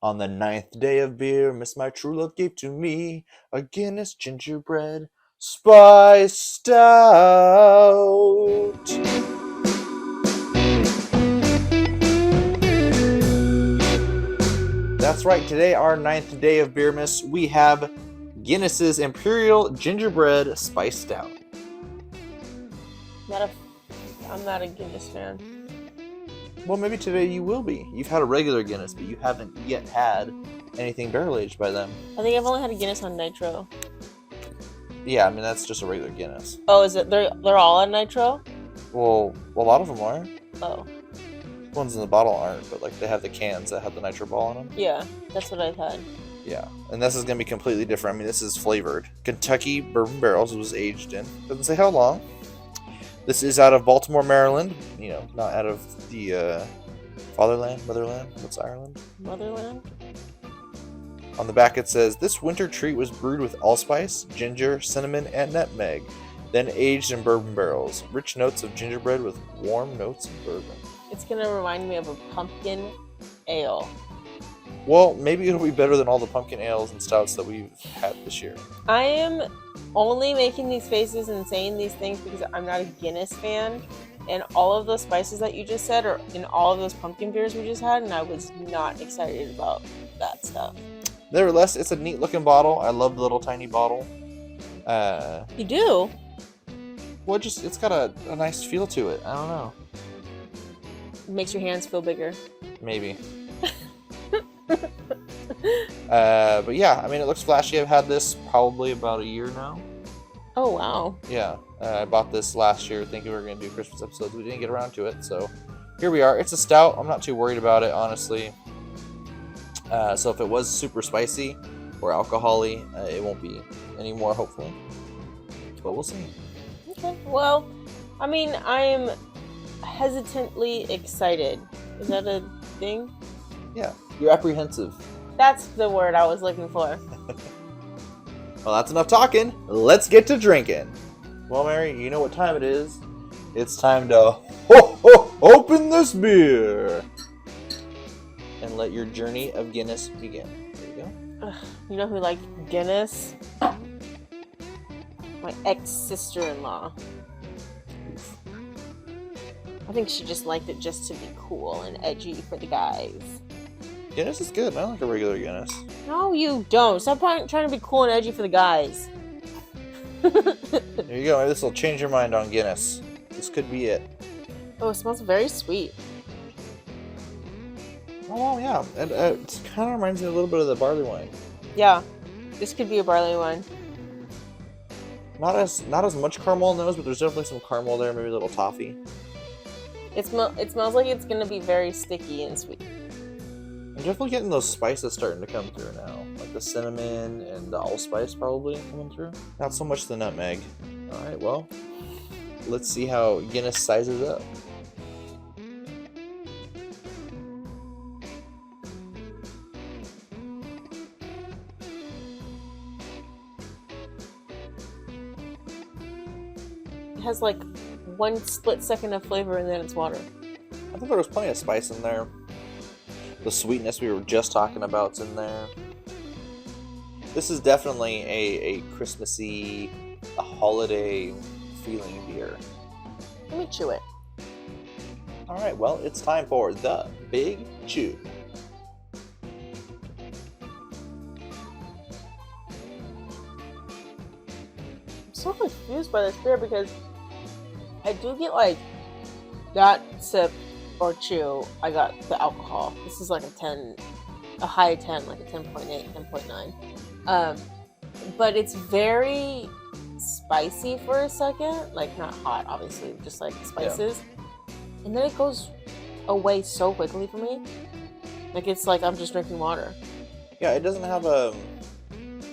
On the ninth day of beer, Miss My True Love gave to me a Guinness gingerbread spice stout. That's right, today, our ninth day of Beermas, we have Guinness's Imperial Gingerbread Spice Stout. I'm not a Guinness fan. Well, maybe today you will be. You've had a regular Guinness, but you haven't yet had anything barrel-aged by them. I think I've only had a Guinness on Nitro. Yeah, I mean, that's just a regular Guinness. Oh, is it? They're all on Nitro? Well, a lot of them are. Oh. The ones in the bottle aren't, but like they have the cans that have the nitro ball in them. Yeah, that's what I've had. Yeah, and this is going to be completely different. I mean, this is flavored. Kentucky bourbon barrels was aged in. Doesn't say how long. This is out of Baltimore, Maryland. You know, not out of the motherland. What's Ireland? Motherland? On the back it says, this winter treat was brewed with allspice, ginger, cinnamon, and nutmeg, then aged in bourbon barrels. Rich notes of gingerbread with warm notes of bourbon. It's going to remind me of a pumpkin ale. Well, maybe it'll be better than all the pumpkin ales and stouts that we've had this year. I am only making these faces and saying these things because I'm not a Guinness fan. And all of those spices that you just said are in all of those pumpkin beers we just had, and I was not excited about that stuff. Nevertheless, it's a neat looking bottle. I love the little tiny bottle. You do? Well, it's got a nice feel to it. I don't know. It makes your hands feel bigger. Maybe. But yeah, I mean, it looks flashy. I've had this probably about a year now. Oh, wow. Yeah, I bought this last year thinking we were going to do Christmas episodes. We didn't get around to it, so here we are. It's a stout. I'm not too worried about it, honestly. So if it was super spicy or alcohol-y, it won't be anymore, hopefully. But we'll see. Okay, well, I mean, I am hesitantly excited. Is that a thing? Yeah, you're apprehensive. That's the word I was looking for. Well, that's enough talking. Let's get to drinking. Well, Mary, you know what time it is. It's time to open this beer and let your journey of Guinness begin. There you go. You know who liked Guinness? My ex-sister-in-law. I think she just liked it just to be cool and edgy for the guys. Guinness is good. I like a regular Guinness. No, you don't. Stop trying to be cool and edgy for the guys. There you go. Maybe this will change your mind on Guinness. This could be it. Oh, it smells very sweet. Oh, yeah. And it kind of reminds me a little bit of the barley wine. Yeah, this could be a barley wine. Not as much caramel in those, but there's definitely some caramel there. Maybe a little toffee. It smells like it's going to be very sticky and sweet. I'm definitely getting those spices starting to come through now. Like the cinnamon and the allspice probably coming through. Not so much the nutmeg. Alright, well, let's see how Guinness sizes up. It has like one split second of flavor and then it's water. I thought there was plenty of spice in there. The sweetness we were just talking about's in there. This is definitely a Christmassy, a holiday feeling beer. Let me chew it. Alright, well, it's time for the Big Chew. I'm so confused by this beer because I do get like that sip or chew, I got the alcohol. This is like a high 10, like a 10.8, 10.9. But it's very spicy for a second, like not hot, obviously, just like spices. Yeah. And then it goes away so quickly for me. Like it's like I'm just drinking water. Yeah, it doesn't have a...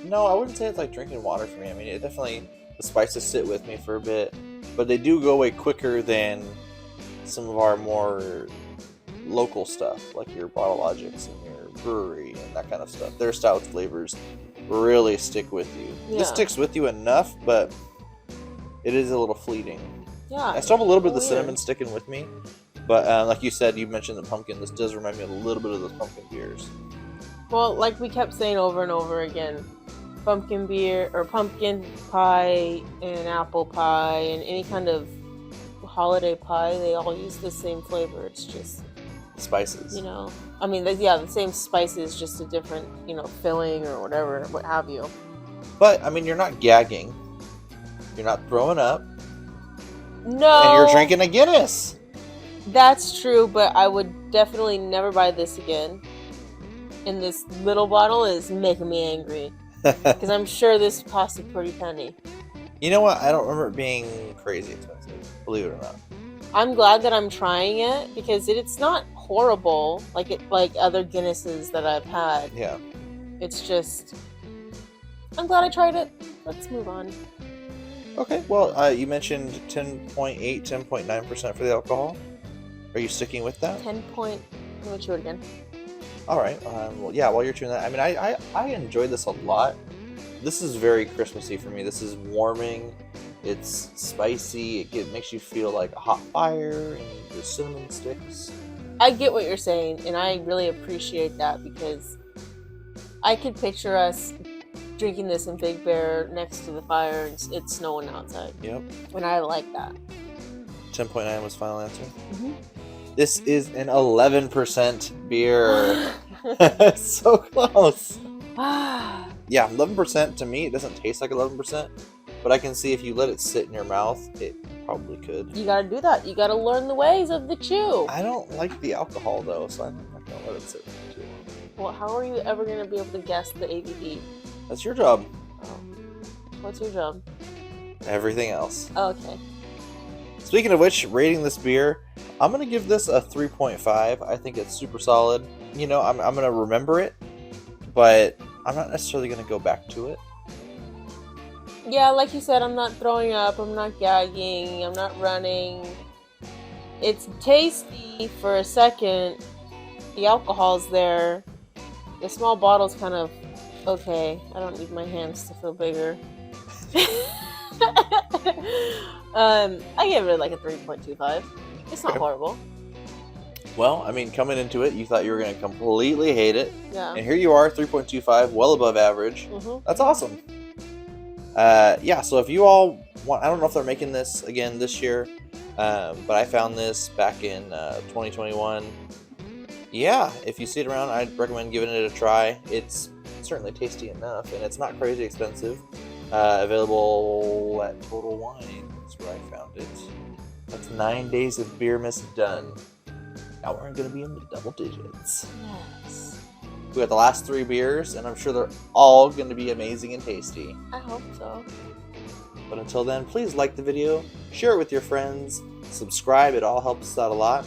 No, I wouldn't say it's like drinking water for me. I mean, it definitely, the spices sit with me for a bit, but they do go away quicker than some of our more local stuff, like your Bottle Logics and your brewery and that kind of stuff. Their stout flavors really stick with you. Yeah. This sticks with you enough, but it is a little fleeting. Yeah. I still have a little bit of the cinnamon sticking with me, but like you said, you mentioned the pumpkin. This does remind me a little bit of those pumpkin beers. Well, like we kept saying over and over again, pumpkin beer or pumpkin pie and apple pie and any kind of holiday pie, they all use the same flavor. It's just, Spices. you know, I mean, yeah, the same spices, just a different, filling or whatever, what have you. But, I mean, you're not gagging. You're not throwing up. No. And you're drinking a Guinness. That's true, but I would definitely never buy this again. And this little bottle is making me angry. Because I'm sure this cost a pretty penny. You know what? I don't remember it being crazy expensive, believe it or not. I'm glad that I'm trying it because it's not horrible like other Guinnesses that I've had. Yeah. It's just, I'm glad I tried it. Let's move on. Okay, well, you mentioned 10.8, 10.9% for the alcohol. Are you sticking with that? 10 point, let me chew it again. All right. Well, yeah, while you're chewing that, I mean, I enjoyed this a lot. This is very Christmassy for me. This is warming. It's spicy. It makes you feel like a hot fire and the cinnamon sticks. I get what you're saying, and I really appreciate that because I could picture us drinking this in Big Bear next to the fire and it's snowing outside. Yep. And I like that. 10.9 was final answer. Mm-hmm. This is an 11% beer. So close. Yeah, 11% to me, it doesn't taste like 11%, but I can see if you let it sit in your mouth, it probably could. You gotta do that. You gotta learn the ways of the chew. I don't like the alcohol though, so I'm not gonna let it sit too long. Well, how are you ever gonna be able to guess the ABV? That's your job. Oh. What's your job? Everything else. Oh, okay. Speaking of which, rating this beer, I'm going to give this a 3.5. I think it's super solid. You know, I'm going to remember it, but I'm not necessarily going to go back to it. Yeah, like you said, I'm not throwing up, I'm not gagging, I'm not running. It's tasty for a second. The alcohol's there. The small bottle's kind of okay. I don't need my hands to feel bigger. I give it like a 3.25. It's not horrible. Well, I mean, coming into it, you thought you were going to completely hate it. Yeah. And here you are, 3.25, well above average. Mm-hmm. That's awesome. Yeah, so if you all want, I don't know if they're making this again this year, but I found this back in 2021. Yeah, if you see it around, I'd recommend giving it a try. It's certainly tasty enough, and it's not crazy expensive. Available at Total Wine is where I found it. That's 9 days of Beer Miss done. Now we're going to be in the double digits. Yes. We got the last 3 beers, and I'm sure they're all going to be amazing and tasty. I hope so. But until then, please like the video, share it with your friends, subscribe, it all helps us out a lot.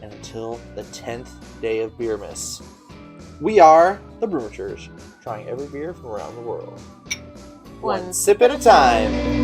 And until the 10th day of Beer Miss, we are the Brewmatures, trying every beer from around the world. One sip at a time.